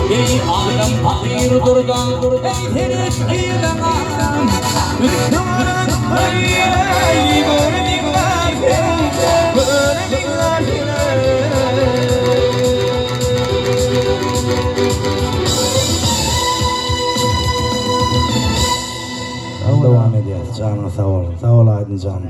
Ey alem fakir durda Ey teres ilanam Müslüman hayali Görmekler Görmekler devam ediyor. Canına sağ ol. Sağ ol Aydın canım.